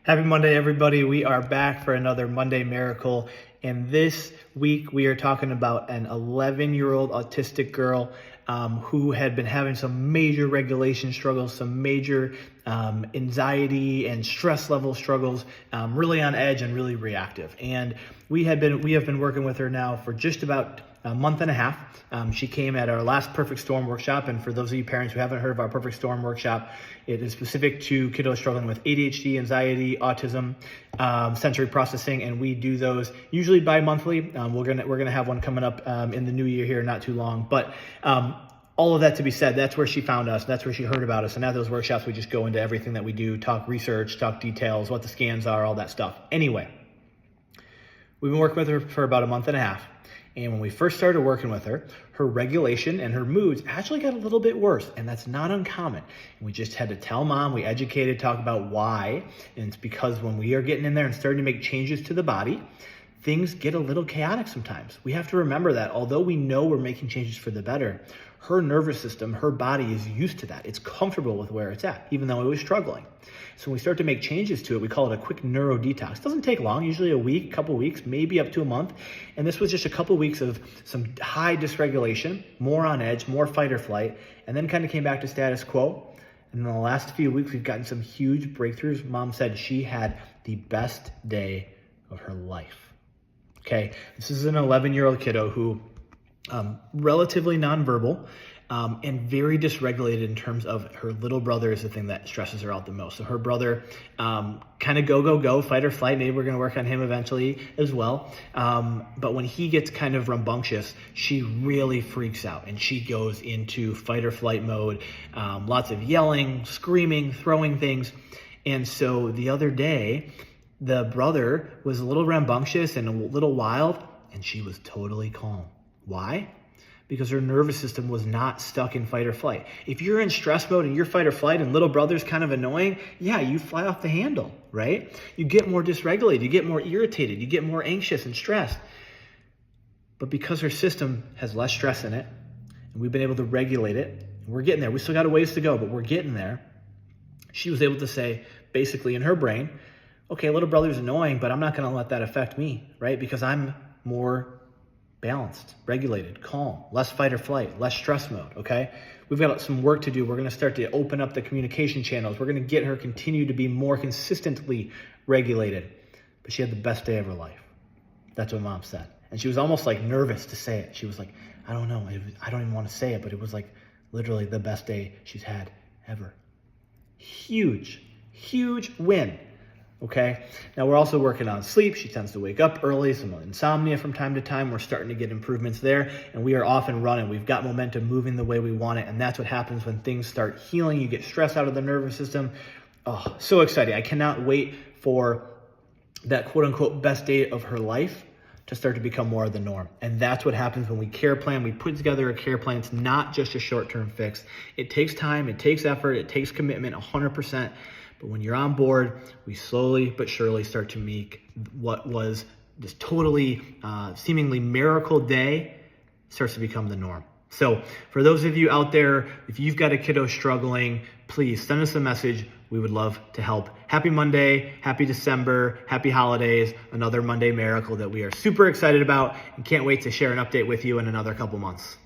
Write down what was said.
Happy Monday, everybody. We are back for another Monday Miracle. And this week we are talking about an 11-year-old autistic girl who had been having some major regulation struggles, some major anxiety and stress level struggles, really on edge and really reactive. And we have been working with her now for just about a month and a half. She came at our last Perfect Storm workshop. And for those of you parents who haven't heard of our Perfect Storm workshop, it is specific to kiddos struggling with ADHD, anxiety, autism, sensory processing. And we do those usually bi-monthly. We're gonna have one coming up in the new year here, not too long. But all of that to be said, that's where she found us. That's where she heard about us. And at those workshops, we just go into everything that we do, talk research, talk details, what the scans are, all that stuff. Anyway, we've been working with her for about a month and a half. And when we first started working with her, her regulation and her moods actually got a little bit worse. And that's not uncommon. And we just had to tell mom, we educated, talk about why. And it's because when we are getting in there and starting to make changes to the body, things get a little chaotic sometimes. We have to remember that although we know we're making changes for the better, her nervous system, her body is used to that. It's comfortable with where it's at, even though it was struggling. So when we start to make changes to it, we call it a quick neuro detox. It doesn't take long, usually a week, couple weeks, maybe up to a month. And this was just a couple weeks of some high dysregulation, more on edge, more fight or flight, and then kind of came back to status quo. And in the last few weeks, we've gotten some huge breakthroughs. Mom said she had the best day of her life. Okay, this is an 11-year-old kiddo who relatively nonverbal and very dysregulated in terms of her little brother is the thing that stresses her out the most. So her brother kind of go, fight or flight. Maybe we're going to work on him eventually as well. But when he gets kind of rambunctious, she really freaks out and she goes into fight or flight mode. Lots of yelling, screaming, throwing things. And so the other day, the brother was a little rambunctious and a little wild, and she was totally calm. Why? Because her nervous system was not stuck in fight or flight. If you're in stress mode and you're fight or flight and little brother's kind of annoying, yeah, you fly off the handle, right? You get more dysregulated, you get more irritated, you get more anxious and stressed. But because her system has less stress in it, and we've been able to regulate it, and we're getting there. We still got a ways to go, but we're getting there. She was able to say, basically in her brain, okay, little brother's annoying, but I'm not gonna let that affect me, right? Because I'm more balanced, regulated, calm, less fight or flight, less stress mode, okay? We've got some work to do. We're gonna start to open up the communication channels. We're gonna get her continue to be more consistently regulated. But she had the best day of her life. That's what mom said. And she was almost like nervous to say it. She was like, I don't know, I don't even wanna say it, but it was like literally the best day she's had ever. Huge, huge win. Okay, now we're also working on sleep. She tends to wake up early, some insomnia from time to time. We're starting to get improvements there, and we are off and running. We've got momentum moving the way we want it, and that's what happens when things start healing. You get stress out of the nervous system. Oh, so exciting. I cannot wait for that quote-unquote best day of her life to start to become more of the norm. And that's what happens when we care plan. We put together a care plan. It's not just a short-term fix. It takes time, it takes effort, it takes commitment, 100%. But when you're on board, we slowly but surely start to make what was this totally seemingly miracle day starts to become the norm. So for those of you out there, if you've got a kiddo struggling, please send us a message. We would love to help. Happy Monday, happy December, happy holidays, another Monday Miracle that we are super excited about and can't wait to share an update with you in another couple months.